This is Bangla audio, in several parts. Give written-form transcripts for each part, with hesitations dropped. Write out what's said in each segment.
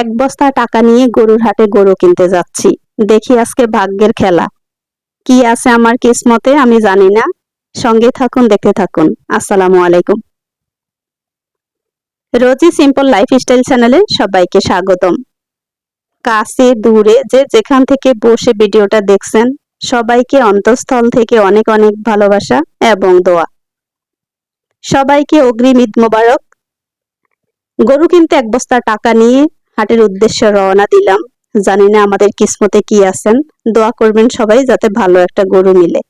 এক বস্তা টাকা নিয়ে গরুর হাটে গরু কিনতে যাচ্ছি। দেখি আজকে ভাগ্যের খেলা কি আছে আমার কিসমতে আমি জানি না। সঙ্গে থাকুন, দেখতে থাকুন। আসসালামু আলাইকুম। রোজি সিম্পল লাইফস্টাইল চ্যানেলে সবাইকে স্বাগতম। কাছে দূরে যে যেখান থেকে বসে ভিডিওটা দেখছেন, সবাইকে অন্তঃস্থল থেকে অনেক অনেক ভালোবাসা এবং দোয়া। সবাইকে অগ্রিম ঈদ মোবারক। গরু কিনতে এক বস্তা টাকা নিয়ে হাটের উদ্দেশ্যে রওনা দিলাম। জানি না আমাদের কিসমতে কি আছেন, দোয়া করবেন সবাই যাতে ভালো একটা গরু মিলে।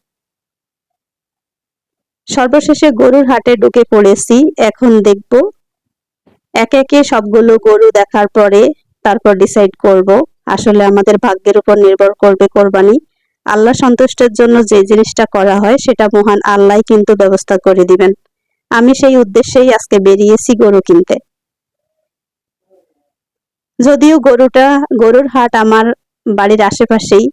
সর্বশেষে গরুর হাটে ঢুকে পড়েছি। এখন দেখব একে একে সবগুলো গরু দেখার পরে তারপর ডিসাইড করব আসলে আমাদের ভাগ্যের উপর নির্ভর করবে কোরবানি। আল্লাহ সন্তুষ্টের জন্য যে জিনিসটা করা হয় সেটা মহান আল্লাহ কিন্তু ব্যবস্থা করে দিবেন। আমি সেই উদ্দেশ্যেই আজকে বেরিয়েছি গরু কিনতে। যদিও গরুর হাট আমার বাড়ির আশেপাশেই,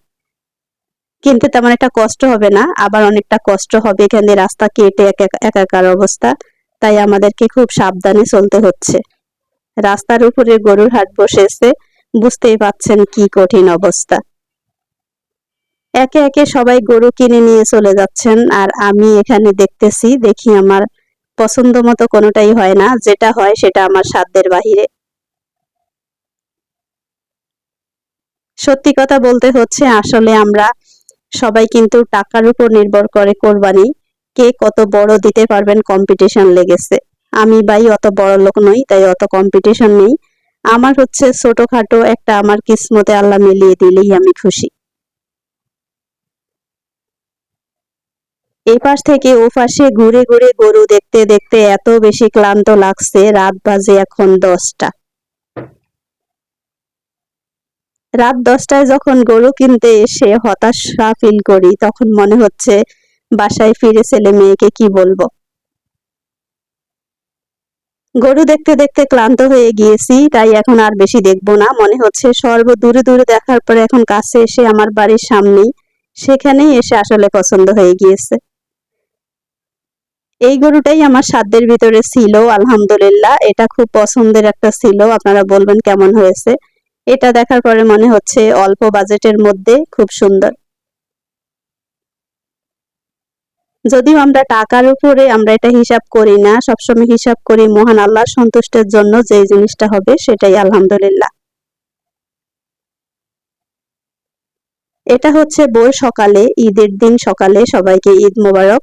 কিনতে তেমন একটা কষ্ট হবে না, আবার অনেকটা কষ্ট হবে, এখানে রাস্তা কেটে একাকার অবস্থা, তাই আমাদেরকে খুব সাবধানে চলতে হচ্ছে। রাস্তার উপরে গরুর হাট বসেছে, বুঝতেই পাচ্ছেন কি কঠিন অবস্থা। একে একে সবাই গরু কিনে নিয়ে চলে যাচ্ছেন, আর আমি এখানে দেখতেছি, দেখি আমার পছন্দ মতো কোনোটাই হয় না, যেটা হয় সেটা আমার সাধ্যের বাহিরে। সত্যি কথা বলতে হচ্ছে, আসলে আমরা সবাই কিন্তু টাকার উপর নির্ভর করে কোরবানি, কে কত বড় দিতে পারবেন কম্পিটিশন লেগেছে। আমি ভাই অত বড় লোক নই, তাই অত কম্পিটিশন নেই। আমার হচ্ছে ছোটখাটো একটা, আমার কিসমতে আল্লাহ মিলিয়ে দিলেই আমি খুশি। এই পাশ থেকে ও পাশে ঘুরে ঘুরে গরু দেখতে দেখতে এত বেশি ক্লান্ত লাগছে। রাত বাজে এখন 10টা। রাত 10টায় যখন গরু কিনতে এসে হতাশা ফিল করি, তখন মনে হচ্ছে বাসায় ফিরে ছেলে মেয়েকে কি বলবো। গরু দেখতে দেখতে ক্লান্ত হয়ে গিয়েছি, তাই এখন আর বেশি দেখবো না। মনে হচ্ছে সর্ব দূরে দূরে দেখার পরে এখন কাছে এসে আমার বাড়ির সামনেই, সেখানেই এসে আসলে পছন্দ হয়ে গিয়েছে। এই গরুটাই আমার সাধ্যের ভিতরে ছিল, আলহামদুলিল্লাহ। এটা খুব পছন্দের একটা ছিল, আপনারা বলবেন কেমন হয়েছে। এটা দেখার পরে মনে হচ্ছে অল্প বাজেটের মধ্যে খুব সুন্দর। যদিও আমরা টাকার উপরে আমরা এটা হিসাব করি না, সবসময় হিসাব করি মহান আল্লাহর সন্তুষ্টের জন্য যে জিনিসটা হবে সেটাই আলহামদুলিল্লাহ। এটা হচ্ছে ভোর সকালে, ঈদের দিন সকালে সবাইকে ঈদ মোবারক।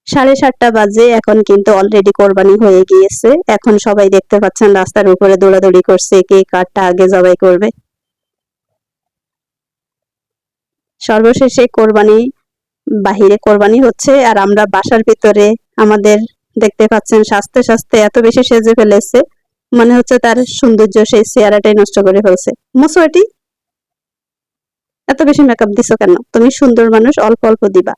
7:30 বাজে, এখন কিন্তু অলরেডি কোরবানি হয়ে গিয়েছে। এখন সবাই দেখতে পাচ্ছেন রাস্তার উপরে দৌড়াদৌড়ি করছে, কে কারটা আগে জবাই করবে। সর্বশেষে কোরবানি, বাহিরে কোরবানি হচ্ছে আর আমরা বাসার ভিতরে আমাদের দেখতে পাচ্ছেন সাজতে সাজতে এত বেশি সেজে ফেলেছে, মনে হচ্ছে তার সৌন্দর্য সেই চেহারাটাই নষ্ট করে ফেলছে। মুসোয়াটি, এত বেশি মেকআপ দিছো কেন? তুমি সুন্দর মানুষ, অল্প অল্প দিবা।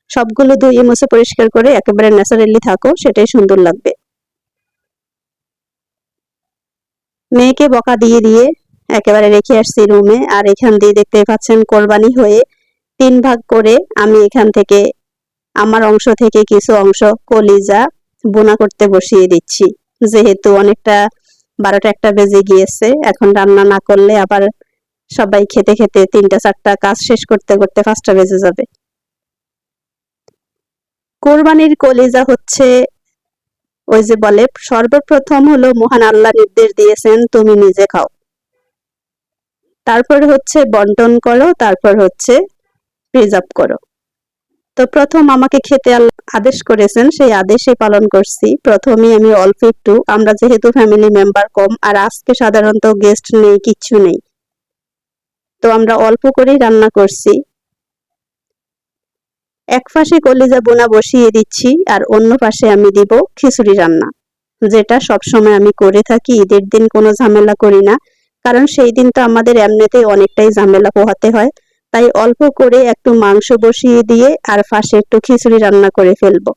সবগুলো ধুয়ে মুছে পরিষ্কার করে একেবারে ন্যাচারালি থাকো, সেটাই সুন্দর লাগবে। মেয়েকে বকা দিয়ে দিয়ে একেবারে রেখে আসছি রুমে। আর এখান দিয়ে দেখতে পাচ্ছেন কোরবানি হয়ে 3 ভাগ করে আমি এখান থেকে আমার অংশ থেকে কিছু অংশ কলিজা বোনা করতে বসিয়ে দিচ্ছি, যেহেতু অনেকটা 12টা-1টা বেজে গিয়েছে। এখন রান্না না করলে আবার সবাই খেতে খেতে 3টা-4টা, কাজ শেষ করতে করতে 5টা বেজে যাবে। কোরবানির কলিজা হচ্ছে ওই যে বলে, সর্বপ্রথম হলো মহান আল্লাহ নির্দেশ দিয়েছেন তুমি নিজে খাও, তারপর হচ্ছে বন্টন করো, তারপর হচ্ছে প্রিজার্ভ করো। তো প্রথম আমাকে খেতে আল্লাহ আদেশ করেছেন, সেই আদেশে পালন করছি। প্রথমে আমি অল্প একটু, আমরা যেহেতু ফ্যামিলি মেম্বার কম আর আজকে সাধারণত গেস্ট নেই, কিচ্ছু নেই, তো আমরা অল্প করেই রান্না করছি। এক পাশে কলিজা বোনা বসিয়ে দিচ্ছি আর অন্য পাশে আমি দিব খিচুড়ি রান্না, যেটা সবসময় আমি করে থাকি। ঈদের দিন কোনো ঝামেলা করি না, কারণ সেই দিন তো আমাদের এমনিতেই অনেকটাই ঝামেলা পোহাতে হয়, তাই অল্প করে একটু মাংস বসিয়ে দিয়ে আর পাশে একটু খিচুড়ি রান্না করে ফেলবো।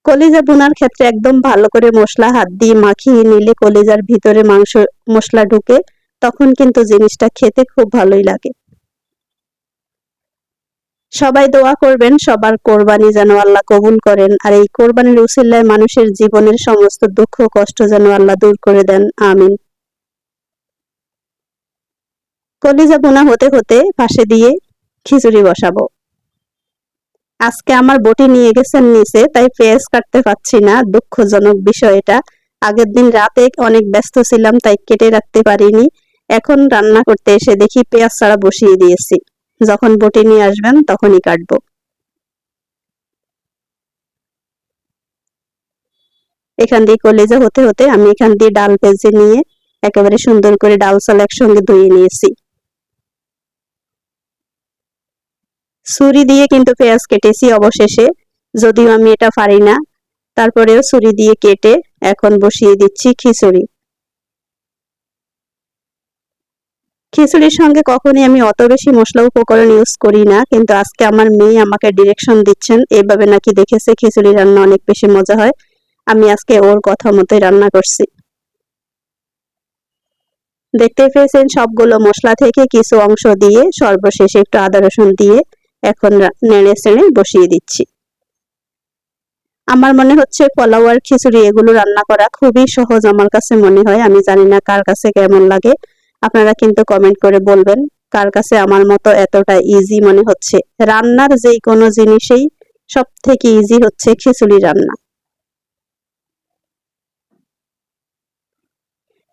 কলিজা বোনার ক্ষেত্রে একদম ভালো করে মশলা হাত দিয়ে মাখিয়ে নিলে কলিজার ভিতরে মাংস মশলা ঢুকে, তখন কিন্তু জিনিসটা খেতে খুব ভালোই লাগে। সবাই দোয়া করবেন সবার কোরবানি যেন আল্লাহ কবুল করেন, আর এই কোরবানির উসিলায় মানুষের জীবনের সমস্ত দুঃখ কষ্ট যেন আল্লাহ দূর করে দেন, আমিন। কলিজা বোনা হতে হতে পাশে দিয়ে খিচুড়ি বসাবো। আজকে আমার বটি নিয়ে গেছেন নিচে, তাই পেঁয়াজ কাটতে পারছি না, দুঃখজনক বিষয় এটা। আগের দিন রাতে অনেক ব্যস্ত ছিলাম তাই কেটে রাখতে পারিনি। এখন রান্না করতে এসে দেখি পেঁয়াজ ছাড়া বসিয়ে দিয়েছি, যখন বটি নিয়ে আসবেন তখনই কাটবো। এখান দিয়ে কলিজা হতে হতে আমি এখান দিয়ে ডাল ভেজে নিয়ে একেবারে সুন্দর করে ডাল চাল একসঙ্গে ধুয়ে নিয়েছি। ছুরি দিয়ে কিন্তু পেঁয়াজ কেটেছি অবশেষে, যদিও আমি এটা পারি না, তারপরেও ছুরি দিয়ে কেটে এখন বসিয়ে দিচ্ছি খিচুড়ি। খিচুড়ির সঙ্গে কখনই আমি অত বেশি মশলা উপকরণ ইউজ করি না, কিন্তু আজকে আমার মেয়ে আমাকে ডিরেকশন দিচ্ছেন, এইভাবে নাকি দেখেছে খিচুড়ি রান্না অনেক বেশি মজা হয়। আমি আজকে ওর কথা মতোই রান্না করছি। দেখতে পেয়েছেন সবগুলো মশলা থেকে কিছু অংশ দিয়ে সর্বশেষে একটু আদা রসুন দিয়ে এখন নেড়ে চেড়ে বসিয়ে দিচ্ছি। আমার মনে হচ্ছে পোলাও আর খিচুড়ি এগুলো রান্না করা খুবই সহজ আমার কাছে মনে হয়। আমি জানি না কার কাছে কেমন লাগে, আপনারা কিন্তু কমেন্ট করে বলবেন কার কাছে আমার মতো এতটা ইজি মনে হচ্ছে। রান্নার যে কোনো জিনিসেই সব থেকে ইজি হচ্ছে খিচুড়ি রান্না।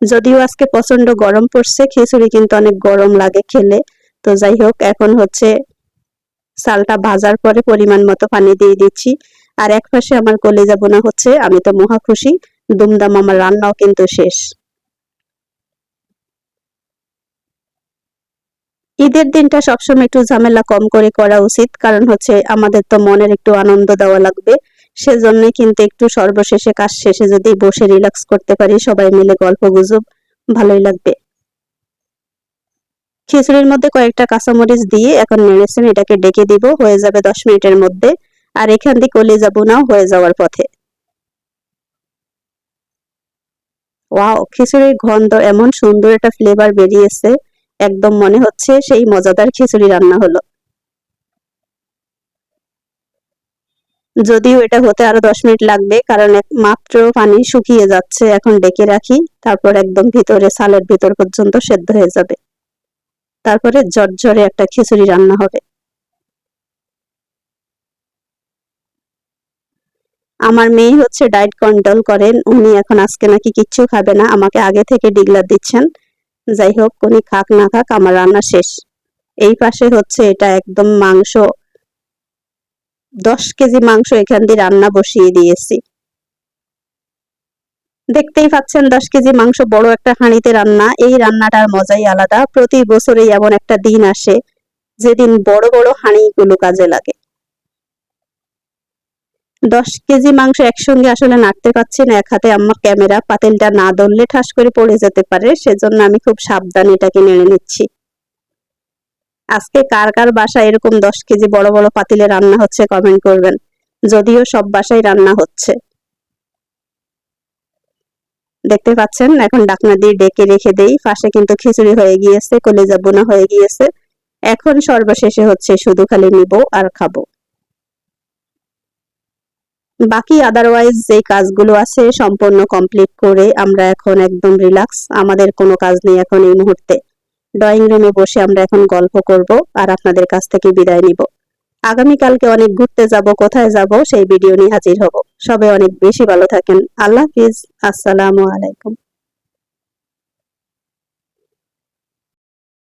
যদিও আজকে প্রচন্ড গরম পড়ছে, খিচুড়ি কিন্তু অনেক গরম লাগে খেলে। তো যাই হোক, এখন হচ্ছে চালটা ভাজার পরে পরিমাণ মতো পানি দিয়ে দিচ্ছি। আর এক পাশে আমার কলিজা বোনা হচ্ছে, আমি তো মহা খুশি, দুমদাম আমার রান্নাও কিন্তু শেষ। ঈদের দিনটা সবসময় একটু ঝামেলা কম করে করা উচিত, কারণ হচ্ছে আমাদের তো মনের একটু আনন্দ দেওয়া লাগবে। সেজন্যই কিন্তু একটু সর্বশেষে কাজ শেষে যদি বসে রিল্যাক্স করতে পারি সবাই মিলে গল্প গুজব, ভালোই লাগবে। খিচুড়ির মধ্যে কয়েকটা কাঁচামরিচ দিয়ে এখন নেড়েছেন, এটাকে ডেকে দিব, হয়ে যাবে 10 মিনিটের মধ্যে। আর এখান দিয়ে কলিজা বোনাও হয়ে যাওয়ার পথে। ওয়াও, খিচুড়ির গন্ধ এমন সুন্দর একটা ফ্লেভার বেরিয়েছে, একদম মনে হচ্ছে সেই মজাদার খিচুড়ি রান্না হলো। যদিও এটা হতে আরো 10 মিনিট লাগবে, কারণ মাত্র পানি শুকিয়ে যাচ্ছে। এখন ডেকে রাখি, তারপর একদম ভিতরে সালের ভিতর পর্যন্ত সেদ্ধ হয়ে যাবে, তারপরে ঝরঝরে একটা খিচুড়ি রান্না হবে। আমার মেয়ে হচ্ছে ডায়েট কন্ট্রোল করেন, উনি এখন আজকে নাকি কিচ্ছু খাবে না, আমাকে আগে থেকে ডিগলার দিচ্ছেন। যাই হোক, উনি খাক না খাক আমার রান্না শেষ। এই পাশে হচ্ছে এটা একদম মাংস, 10 কেজি মাংস এখান দিয়ে রান্না বসিয়ে দিয়েছি। দেখতেই পাচ্ছেন 10 কেজি মাংস বড় একটা হাঁড়িতে রান্না। এই রান্নাটার মজাই আলাদা। প্রতি বছরেই এমন একটা দিন আসে যেদিন বড় বড় হাঁড়িগুলো কাজে লাগে। 10 কেজি মাংস একসঙ্গে আসলে নাড়তে পারছি না, এক হাতে আমার ক্যামেরা, পাতিলটা না ধরলে ঠাস করে পড়ে যেতে পারে, সেজন্য আমি খুব সাবধানে এটাকে নেড়ে নিচ্ছি। আজকে কার কার বাসায় এরকম 10 কেজি বড় বড় পাতিলে রান্না হচ্ছে কমেন্ট করবেন, যদিও সব বাসায় রান্না হচ্ছে। দেখতে পাচ্ছেন, এখন ঢাকনা দিয়ে ডেকে রেখে দেই। পাশে কিন্তু খিচুড়ি হয়ে গিয়েছে, কলিজা বোনা হয়ে গিয়েছে। এখন সর্বশেষে হচ্ছে শুধু খালি নিব আর খাবো। বাকি আদারওয়াইজ যে কাজগুলো আছে সম্পূর্ণ কমপ্লিট করে আমরা এখন একদম রিল্যাক্স, আমাদের কোনো কাজ নেই এখন এই মুহূর্তে। ড্রয়িং রুমে বসে আমরা এখন গল্প করব আর আপনাদের কাছ থেকে বিদায় নিব। আগামীকালকে অনেক ঘুরতে যাব, কোথায় যাব সেই ভিডিও নিয়ে হাজির হব। সবাই অনেক বেশি ভালো থাকেন। আল্লাহ হাফিজ, আসসালামু আলাইকুম।